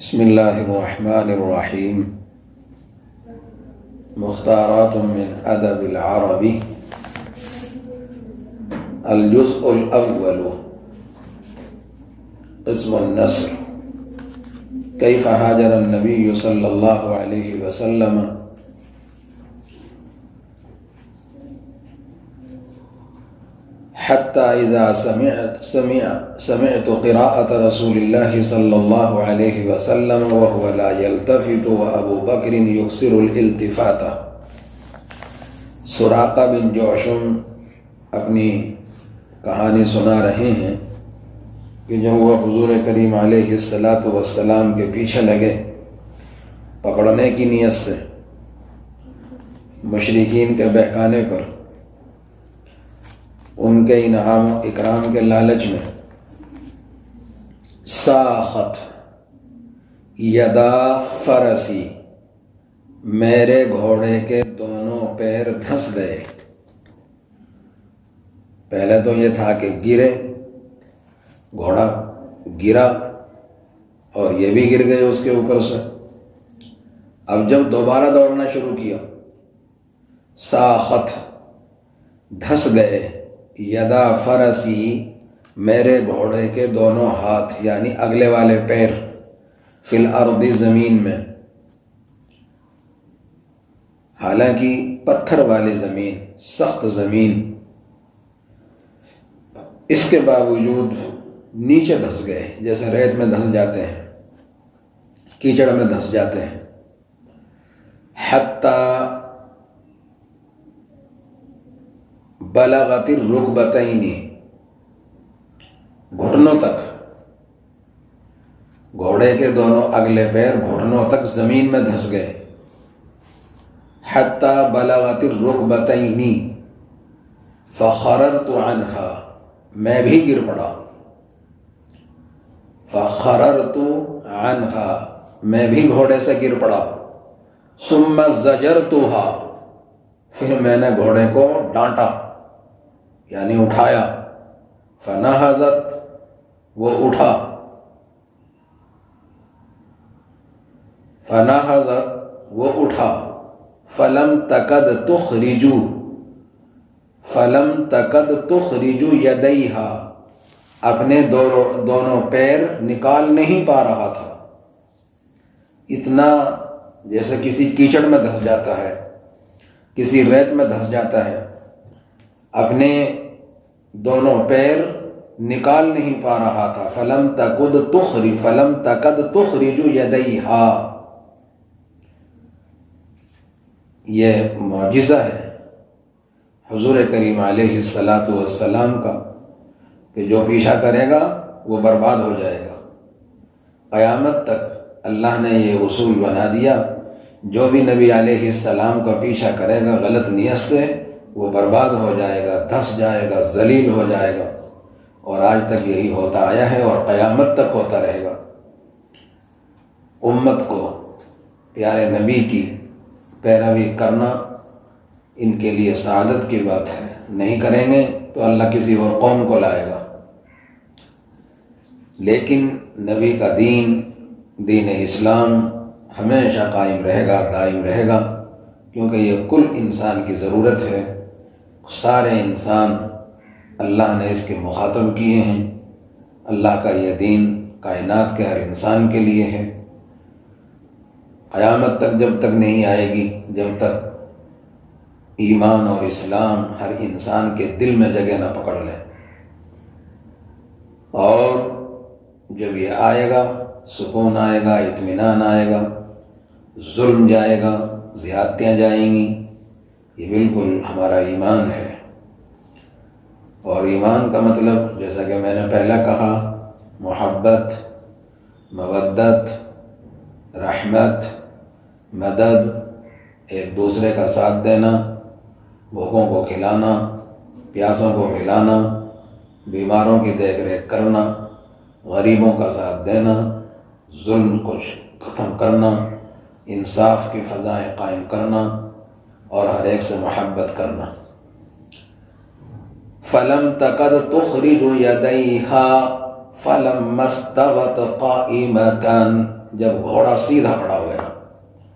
بسم اللہ الرحمن الرحیم مختارات من ادب العربی الجزء الاول قسم النصر کیف ہاجر النبی صلی اللہ علیہ وسلم حتى إذا سمعت قراءة رسول الله صلى الله عليه وسلم وهو لا يلتفت وأبو بكر يكسر الالتفات۔ سراقہ بن جعشم اپنی کہانی سنا رہے ہیں کہ جب وہ حضور کریم علیہ السلام کے پیچھے لگے پکڑنے کی نیت سے، مشرکین کے بہکانے پر، ان کے انعام و اکرام کے لالچ میں، ساخت یدا فرسی، میرے گھوڑے کے دونوں پیر دھنس گئے۔ پہلے تو یہ تھا کہ گرے، گھوڑا گرا اور یہ بھی گر گئے اس کے اوپر سے۔ اب جب دوبارہ دوڑنا شروع کیا، ساخت دھنس گئے، یدا فرسی میرے گھوڑے کے دونوں ہاتھ یعنی اگلے والے پیر، فی الارض زمین میں، حالانکہ پتھر والی زمین، سخت زمین، اس کے باوجود نیچے دھس گئے، جیسے ریت میں دھس جاتے ہیں، کیچڑ میں دھس جاتے ہیں۔ حتی بلغت الرکبتین، گھٹنوں تک، گھوڑے کے دونوں اگلے پیر گھٹنوں تک زمین میں دھس گئے۔ حتی بلغت الرکبتین فخررت عنہا، میں بھی گر پڑا۔ فخررت عنہا، میں بھی گھوڑے سے گر پڑا۔ ثم زجرتھا، پھر میں نے گھوڑے کو ڈانٹا یعنی اٹھایا۔ فنہضت، وہ اٹھا۔ فنہضت، وہ اٹھا۔ فلم تکد تخرج، فلم تکد تخرج یدیہا، اپنے دونوں پیر نکال نہیں پا رہا تھا۔ اتنا جیسے کسی کیچڑ میں دھس جاتا ہے، کسی ریت میں دھس جاتا ہے، اپنے دونوں پیر نکال نہیں پا رہا تھا۔ فلم تکد تخرج یدیہا، یہ معجزہ ہے حضور کریم علیہ السلام کا کہ جو پیچھا کرے گا وہ برباد ہو جائے گا۔ قیامت تک اللہ نے یہ اصول بنا دیا، جو بھی نبی علیہ السلام کا پیچھا کرے گا غلط نیت سے، وہ برباد ہو جائے گا، دھس جائے گا، ذلیل ہو جائے گا۔ اور آج تک یہی ہوتا آیا ہے اور قیامت تک ہوتا رہے گا۔ امت کو پیارے نبی کی پیروی کرنا ان کے لیے سعادت کی بات ہے، نہیں کریں گے تو اللہ کسی اور قوم کو لائے گا۔ لیکن نبی کا دین اسلام ہمیشہ قائم رہے گا، دائم رہے گا، کیونکہ یہ کل انسان کی ضرورت ہے۔ سارے انسان اللہ نے اس کے مخاطب کیے ہیں۔ اللہ کا یہ دین کائنات کے ہر انسان کے لیے ہے۔ قیامت تک جب تک نہیں آئے گی، جب تک ایمان اور اسلام ہر انسان کے دل میں جگہ نہ پکڑ لے، اور جب یہ آئے گا، سکون آئے گا، اطمینان آئے گا، ظلم جائے گا، زیادتیاں جائیں گی۔ یہ بالکل ہمارا ایمان ہے۔ اور ایمان کا مطلب جیسا کہ میں نے پہلا کہا، محبت، مودت، رحمت، مدد، ایک دوسرے کا ساتھ دینا، بھوکوں کو کھلانا، پیاسوں کو پلانا، بیماروں کی دیکھ ریکھ کرنا، غریبوں کا ساتھ دینا، ظلم کو ختم کرنا، انصاف کی فضائیں قائم کرنا اور ہر ایک سے محبت کرنا۔ فلم تکد تخرج یدیہا فلما استوت قائمۃ، جب گھوڑا سیدھا کھڑا ہو گیا،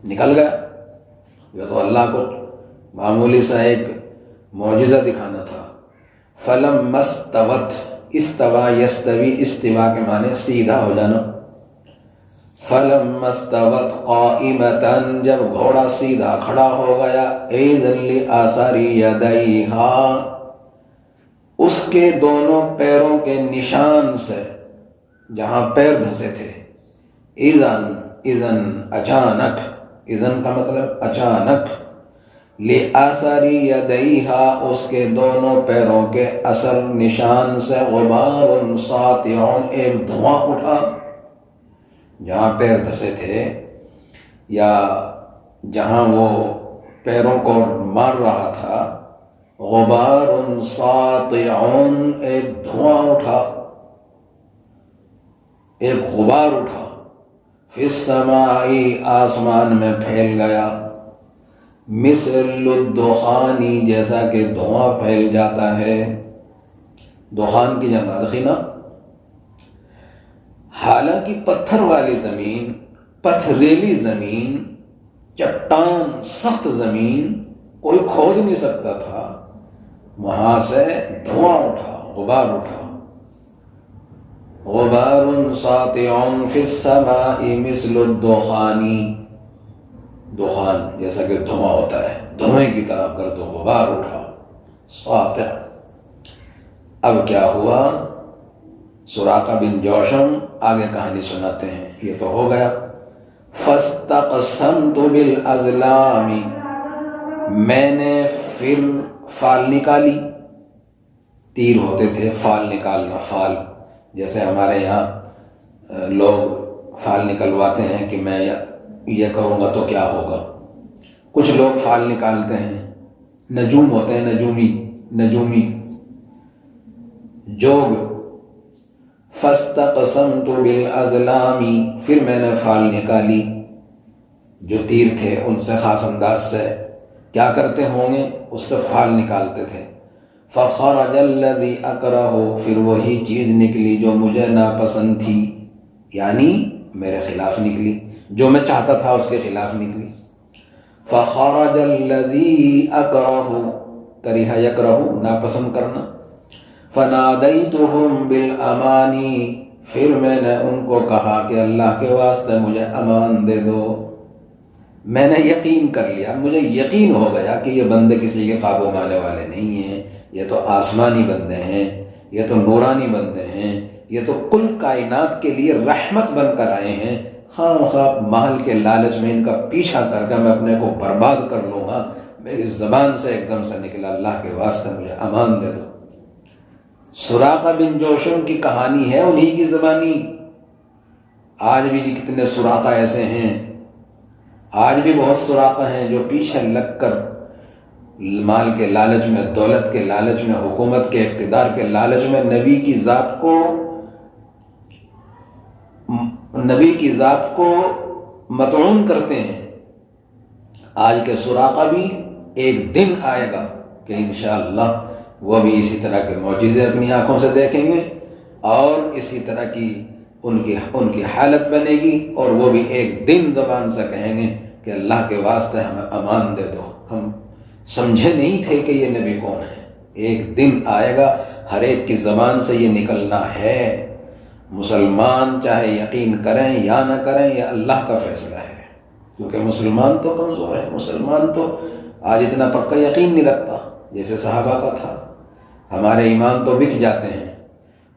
نکل گیا، یہ تو اللہ کو معمولی سا ایک معجزہ دکھانا تھا۔ فلم مستوت، استوا یستوی، استوا کے معنی سیدھا ہو جانا۔ فلم مستوت قائمتاً، جب گھوڑا سیدھا کھڑا ہو گیا، ایذن لآثاری یدیہا، اس کے دونوں پیروں کے نشان سے، جہاں پیر دھسے تھے، اذن اچانک، اذن کا مطلب اچانک، لآثاری یدیہا، اس کے دونوں پیروں کے اثر نشان سے، غبار ساطع، ایک دھواں اٹھا، جہاں پیر دھسے تھے یا جہاں وہ پیروں کو مار رہا تھا، غبار ساطع، ایک دھواں اٹھا، ایک غبار اٹھا، فی السماء، آسمان میں پھیل گیا، مثل الدخان، جیسا کہ دھواں پھیل جاتا ہے، دخان کی جمع دخینہ۔ حالانکہ پتھر والی زمین، پتھریلی زمین، چٹان، سخت زمین، کوئی کھود نہیں سکتا تھا، وہاں سے دھواں اٹھا، غبار اٹھا، غبار ساطع فی السماء مثل الدخان، دخان جیسا کہ دھواں ہوتا ہے، دھوئیں کی طرح گرد و غبار اٹھا، ساطع۔ اب کیا ہوا؟ سراقہ بن جوشم آگے کہانی سناتے ہیں، یہ تو ہو گیا۔ فاستقسمت بالازلام، میں نے پھر فال نکالی، تیر ہوتے تھے، فال نکالنا، فال جیسے ہمارے یہاں لوگ فال نکلواتے ہیں کہ میں یہ کروں گا تو کیا ہوگا، کچھ لوگ فال نکالتے ہیں، نجوم ہوتے ہیں، نجومی جوگ۔ فاستقسمت بالازلام، پھر میں نے فال نکالی، جو تیر تھے ان سے خاص انداز سے کیا کرتے ہوں گے، اس سے فال نکالتے تھے۔ فخرج الذی اکرہ، پھر وہی چیز نکلی جو مجھے ناپسند تھی، یعنی میرے خلاف نکلی، جو میں چاہتا تھا اس کے خلاف نکلی۔ فخرج الذی اکرہ، کرہ یکرہ، ناپسند کرنا۔ فنادیتہم بالامانی، پھر میں نے ان کو کہا کہ اللہ کے واسطے مجھے امان دے دو۔ میں نے یقین کر لیا، مجھے یقین ہو گیا کہ یہ بندے کسی کے قابو میں آنے والے نہیں ہیں، یہ تو آسمانی بندے ہیں، یہ تو نورانی بندے ہیں، یہ تو کل کائنات کے لیے رحمت بن کر آئے ہیں، خواہ خواہ محل کے لالچ میں ان کا پیچھا کر کے میں اپنے کو برباد کر لوں گا۔ میری زبان سے ایک دم سے نکلا، اللہ کے واسطے مجھے امان دے دو۔ سراقہ بن جوشم کی کہانی ہے انہی کی زبانی۔ آج بھی کتنے سراقہ ایسے ہیں، آج بھی بہت سراقہ ہیں جو پیچھے لگ کر مال کے لالچ میں، دولت کے لالچ میں، حکومت کے اقتدار کے لالچ میں نبی کی ذات کو مطعون کرتے ہیں۔ آج کے سراقہ بھی ایک دن آئے گا کہ انشاءاللہ وہ بھی اسی طرح کے معجزے اپنی آنکھوں سے دیکھیں گے، اور اسی طرح کی ان کی حالت بنے گی، اور وہ بھی ایک دن زبان سے کہیں گے کہ اللہ کے واسطے ہمیں امان دے دو، ہم سمجھے نہیں تھے کہ یہ نبی کون ہے۔ ایک دن آئے گا، ہر ایک کی زبان سے یہ نکلنا ہے۔ مسلمان چاہے یقین کریں یا نہ کریں، یہ اللہ کا فیصلہ ہے، کیونکہ مسلمان تو کمزور ہے، مسلمان تو آج اتنا پکا یقین نہیں رکھتا جیسے صحابہ کا تھا۔ ہمارے ایمان تو بک جاتے ہیں،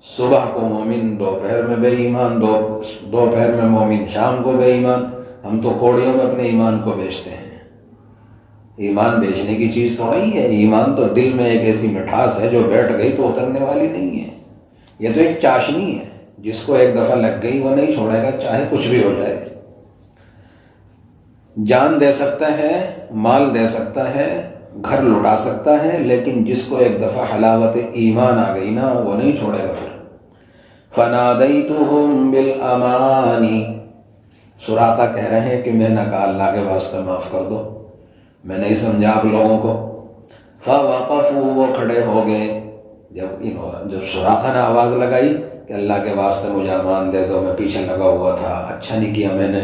صبح کو مومن، دوپہر میں بے ایمان، دوپہر میں مومن، شام کو بے ایمان۔ ہم تو کوڑیوں میں اپنے ایمان کو بیچتے ہیں۔ ایمان بیچنے کی چیز تھوڑا ہی ہے، ایمان تو دل میں ایک ایسی مٹھاس ہے جو بیٹھ گئی تو اترنے والی نہیں ہے۔ یہ تو ایک چاشنی ہے، جس کو ایک دفعہ لگ گئی وہ نہیں چھوڑے گا، چاہے کچھ بھی ہو جائے۔ جان دے سکتا ہے، مال دے سکتا ہے، گھر لٹا سکتا ہے، لیکن جس کو ایک دفعہ حلاوت ایمان آ گئی نا، وہ نہیں چھوڑے گا پھر۔ فنادیتہم بالامانی، سراقہ کہہ رہے ہیں کہ میں نے کہا اللہ کے واسطے معاف کر دو، میں نہیں سمجھا آپ لوگوں کو۔ فوقفوا، وہ کھڑے ہو گئے، جب سراقہ نے آواز لگائی کہ اللہ کے واسطے مجھے امان دے دو، میں پیچھے لگا ہوا تھا، اچھا نہیں کیا میں نے،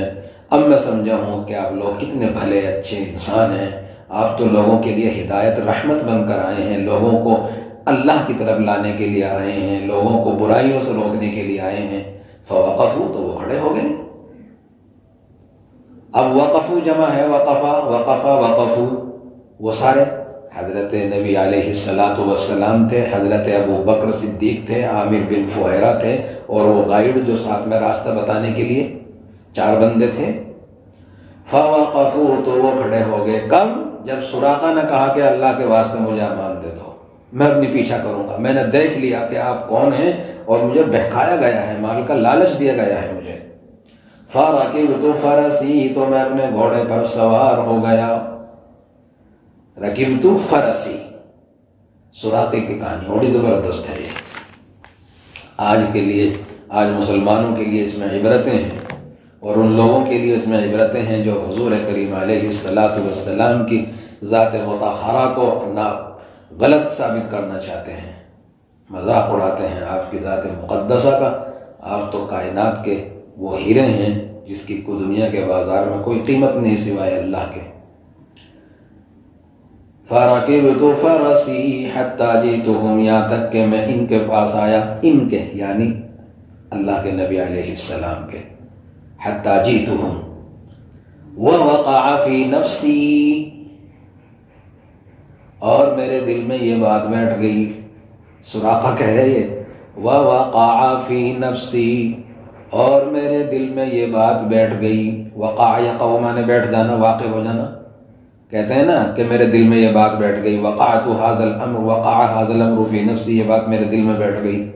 اب میں سمجھا ہوں کہ آپ لوگ کتنے بھلے اچھے انسان ہیں، آپ تو لوگوں کے لیے ہدایت رحمت بن کر آئے ہیں، لوگوں کو اللہ کی طرف لانے کے لیے آئے ہیں، لوگوں کو برائیوں سے روکنے کے لیے آئے ہیں۔ فوقفوا، تو وہ کھڑے ہو گئے۔ اب وقفو جمع ہے وقفا، وقفا وقفو، وہ سارے حضرت نبی علیہ السلام تھے، حضرت ابو بکر صدیق تھے، عامر بن فہیرہ تھے، اور وہ گائیڈ جو ساتھ میں راستہ بتانے کے لیے 4 بندے تھے۔ فوقفو، تو وہ کھڑے ہو گئے۔ کب؟ جب سراقہ نے کہا کہ اللہ کے واسطے مجھے امان دے دو، میں اپنی پیچھا کروں گا، میں نے دیکھ لیا کہ آپ کون ہیں اور مجھے بہکایا گیا ہے، مال کا لالچ دیا گیا ہے مجھے۔ فرکبت فرسی، تو میں اپنے گھوڑے پر سوار ہو گیا۔ رکبت فرسی، سراقے کی کہانی بڑی زبردست ہے یہ۔ آج کے لیے، آج مسلمانوں کے لیے اس میں عبرتیں ہیں، اور ان لوگوں کے لیے اس میں عبرتیں ہیں جو حضور کریم علیہ السلام کی ذات مطہرہ کو غلط ثابت کرنا چاہتے ہیں، مذاق اڑاتے ہیں آپ کی ذات مقدسہ کا۔ آپ تو کائنات کے وہ ہیرے ہیں جس کی کو دنیا کے بازار میں کوئی قیمت نہیں سوائے اللہ کے۔ فرکبت فرسی حتی جئتهم، یہاں تک کہ میں ان کے پاس آیا، ان کے یعنی اللہ کے نبی علیہ السلام کے، حتی جئتهم ووقع فی نفسی، اور میرے دل میں یہ بات بیٹھ گئی، سراقہ کہہ رہے ہیں ووقع فی نفسی، اور میرے دل میں یہ بات بیٹھ گئی۔ وقع یقع معنی بیٹھ جانا، واقع ہو جانا، کہتے ہیں نا کہ میرے دل میں یہ بات بیٹھ گئی۔ وقعت ھذا الامر، وقع ھذا الامر فی نفسی، یہ بات میرے دل میں بیٹھ گئی،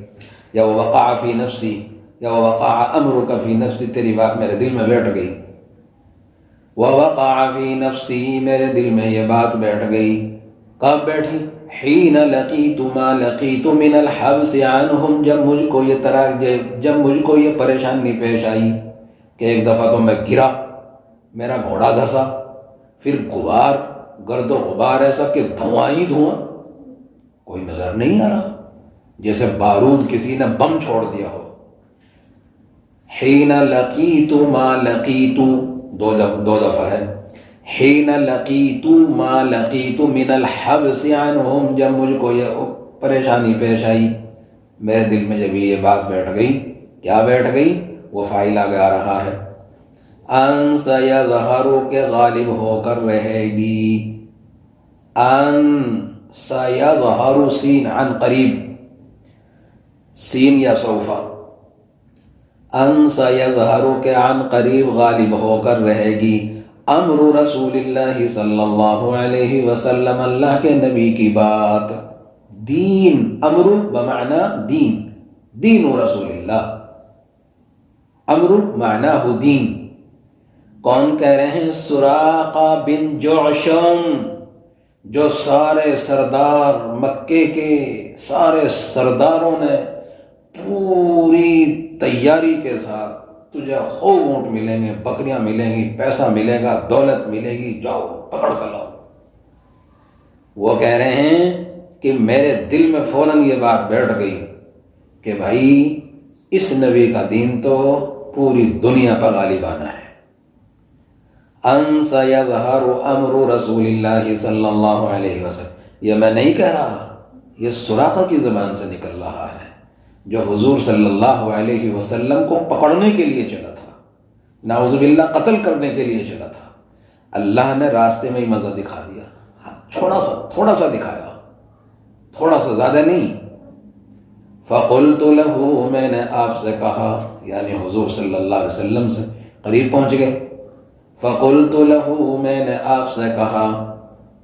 یا وقع فی نفسی، یا وقع امرک فی نفسی، تیری بات میرے دل میں بیٹھ گئی۔ ووقع فی نفسی، میرے دل میں یہ بات بیٹھ گئی۔ کب بیٹھی؟ حین لقیت ما لقیت من الحبس عنہم، جب مجھ کو یہ پریشانی پیش آئی کہ ایک دفعہ تو میں گرا، میرا گھوڑا دھسا، پھر غبار، گرد و غبار ایسا کہ دھواں ہی دھواں، کوئی نظر نہیں آ رہا، جیسے بارود کسی نے بم چھوڑ دیا ہو۔ حین لقیت ما لقیت، دو دفعہ ہے، حین لقیت ما لقیت من الحبس عنہم، جب مجھ کو یہ پریشانی پیش آئی، میرے دل میں جب یہ بات بیٹھ گئی، کیا بیٹھ گئی؟ وہ فاعل آگے آ رہا ہے، ان سیظہر، کے غالب ہو کر رہے گی، ان سیظہر، سین عن قریب، سین یا سوفا، ان سیظہر، کے عن قریب غالب ہو کر رہے گی، امر رسول اللہ صلی اللہ علیہ وسلم، اللہ کے نبی کی بات، دین، امر بمعنی دین، دین رسول اللہ، امر معناہ دین۔ کون کہہ رہے ہیں؟ سراقہ بن جعشم، جو سارے سردار مکے کے سارے سرداروں نے پوری تیاری کے ساتھ، تجھے خوب اونٹ ملیں گے، بکریاں ملیں گی، پیسہ ملے گا، دولت ملے گی، جاؤ پکڑ کر لاؤ۔ وہ کہہ رہے ہیں کہ میرے دل میں فوراً یہ بات بیٹھ گئی کہ بھائی اس نبی کا دین تو پوری دنیا پر غالب آنا ہے۔ ان سیظہر امر رسول اللہ صلی اللہ علیہ وسلم، یہ میں نہیں کہہ رہا، یہ سراقہ کی زبان سے نکل رہا ہے، جو حضور صلی اللہ علیہ وسلم کو پکڑنے کے لیے چلا تھا، نعوذ باللہ قتل کرنے کے لیے چلا تھا۔ اللہ نے راستے میں ہی مزہ دکھا دیا، تھوڑا سا دکھایا، تھوڑا سا، زیادہ نہیں۔ فقلت له، میں نے آپ سے کہا، یعنی حضور صلی اللہ علیہ وسلم سے قریب پہنچ گئے۔ فقلت له، میں نے آپ سے کہا،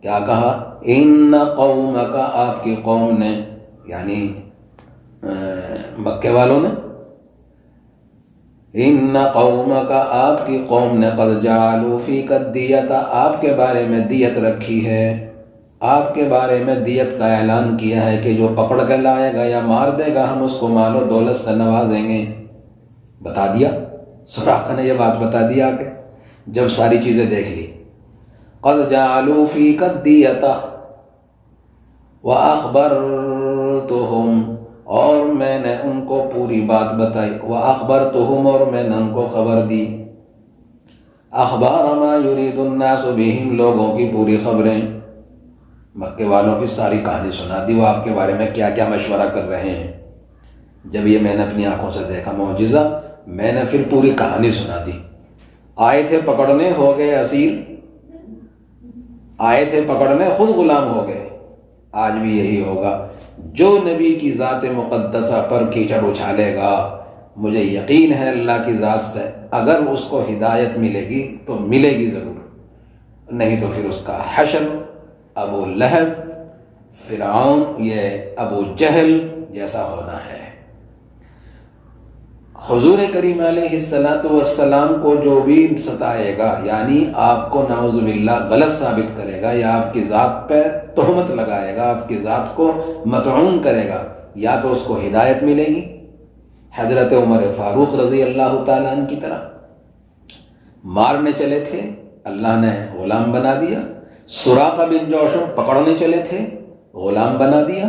کیا کہا؟ ان قومک، آپ کی قوم نے، یعنی مکے والوں نے، ان قومک، آپ کی قوم نے، قد جعلوا فیک الدیۃ، آپ کے بارے میں دیت رکھی ہے، آپ کے بارے میں دیت کا اعلان کیا ہے کہ جو پکڑ کے لائے گا یا مار دے گا ہم اس کو مال و دولت سے نوازیں گے۔ بتا دیا، سراقہ نے یہ بات بتا دیا کہ جب ساری چیزیں دیکھ لی، قد جعلوا فیک الدیۃ واخبرتہم، اور میں نے ان کو پوری بات بتائی، وَأَخْبَرْتُهُمْ اور میں نے ان کو خبر دی، اخبار ما یرید الناس بہم لوگوں کی پوری خبریں، مکے والوں کی ساری کہانی سنا دی، وہ آپ کے بارے میں کیا کیا مشورہ کر رہے ہیں۔ جب یہ میں نے اپنی آنکھوں سے دیکھا معجزہ، میں نے پھر پوری کہانی سنا دی۔ آئے تھے پکڑنے، ہو گئے اسیر، آئے تھے پکڑنے، خود غلام ہو گئے۔ آج بھی یہی ہوگا، جو نبی کی ذات مقدسہ پر کیچڑ اچھالے گا، مجھے یقین ہے اللہ کی ذات سے اگر اس کو ہدایت ملے گی تو ملے گی ضرور، نہیں تو پھر اس کا حشر ابو لہب، فرعون، یہ ابو جہل جیسا ہونا ہے۔ حضور کریم علیہ السلام کو جو بھی ستائے گا، یعنی آپ کو نعوذ باللہ غلط ثابت کرے گا یا آپ کی ذات پہ تہمت لگائے گا، آپ کی ذات کو مطعون کرے گا، یا تو اس کو ہدایت ملے گی، حضرت عمر فاروق رضی اللہ تعالیٰ عنہ کی طرح مارنے چلے تھے، اللہ نے غلام بنا دیا۔ سراقہ بن جوشم پکڑنے چلے تھے، غلام بنا دیا۔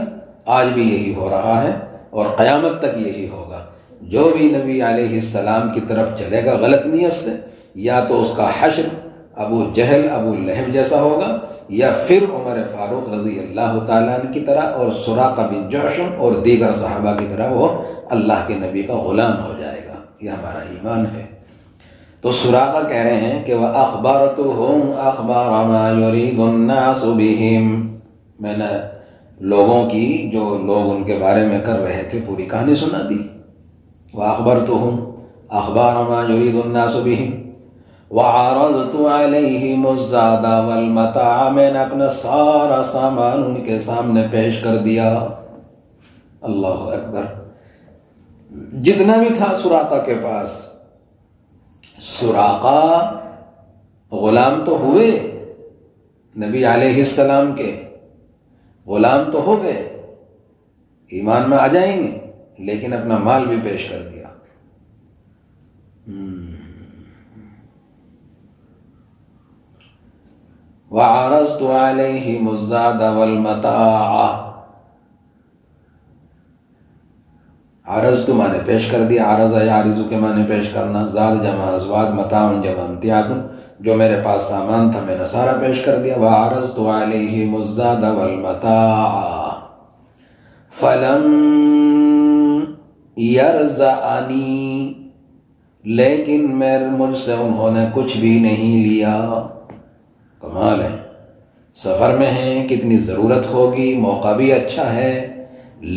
آج بھی یہی ہو رہا ہے اور قیامت تک یہی ہوگا۔ جو بھی نبی علیہ السلام کی طرف چلے گا غلط نیت سے، یا تو اس کا حشر ابو جہل ابو لہب جیسا ہوگا، یا پھر عمر فاروق رضی اللہ تعالیٰ عنہ کی طرح اور سراقہ بن جوشم اور دیگر صحابہ کی طرح وہ اللہ کے نبی کا غلام ہو جائے گا۔ یہ ہمارا ایمان ہے۔ تو سراقہ کہہ رہے ہیں کہ وَأَخْبَرْتُهُمْ أَخْبَارَ مَا يُرِيدُ النَّاسُ بِهِمْ، میں نے لوگوں کی جو لوگ ان کے بارے میں کر رہے تھے پوری کہانی سنا دی۔ وَأَخْبَرْتُهُمْ أَخْبَارَ مَا يُرِيدُ النَّاسُ بِهِمْ وَعَرَضْتُ عَلَيْهِمُ الزَّادَ وَالْمَتَاعَ، میں نے اپنا سارا سامان ان کے سامنے پیش کر دیا۔ اللہ اکبر، جتنا بھی تھا سراقہ کے پاس۔ سراقہ غلام تو ہوئے، نبی علیہ السلام کے غلام تو ہو گئے، ایمان میں آ جائیں گے، لیکن اپنا مال بھی پیش کر دیا۔ وَعَرَضْتُ عَلَيْهِمُ الزَّادَ وَالْمَتَاعَ، عرض تو معنی پیش کر دیا، عرض یعرض کے معنی پیش کرنا، زاد جمع ازواد، متاع جمع امتیاز، جو میرے پاس سامان تھا میں نے سارا پیش کر دیا۔ وَعَرَضْتُ عَلَيْهِمُ الزَّادَ وَالْمَتَاعَ فَلَمْ يَرْزَعَنِي، لیکن مجھ سے انہوں نے کچھ بھی نہیں لیا۔ کمال ہے، سفر میں ہیں، کتنی ضرورت ہوگی، موقع بھی اچھا ہے،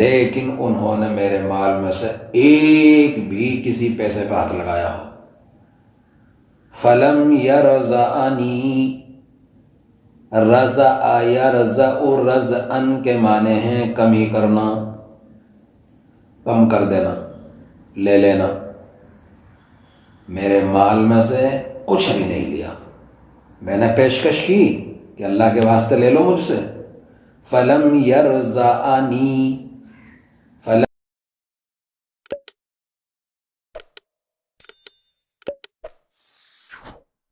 لیکن انہوں نے میرے مال میں سے ایک بھی کسی پیسے پہ ہاتھ لگایا ہو۔ فَلَمْ يَرْزَعَنِي، رَزَعَ يَرْزَعُ رَزْعًا کے معنی ہیں کمی کرنا، کم کر دینا، لے لینا۔ میرے مال میں سے کچھ بھی نہیں لیا، میں نے پیشکش کی کہ اللہ کے واسطے لے لو مجھ سے۔ فَلَمْ يَرْزَعَنِي،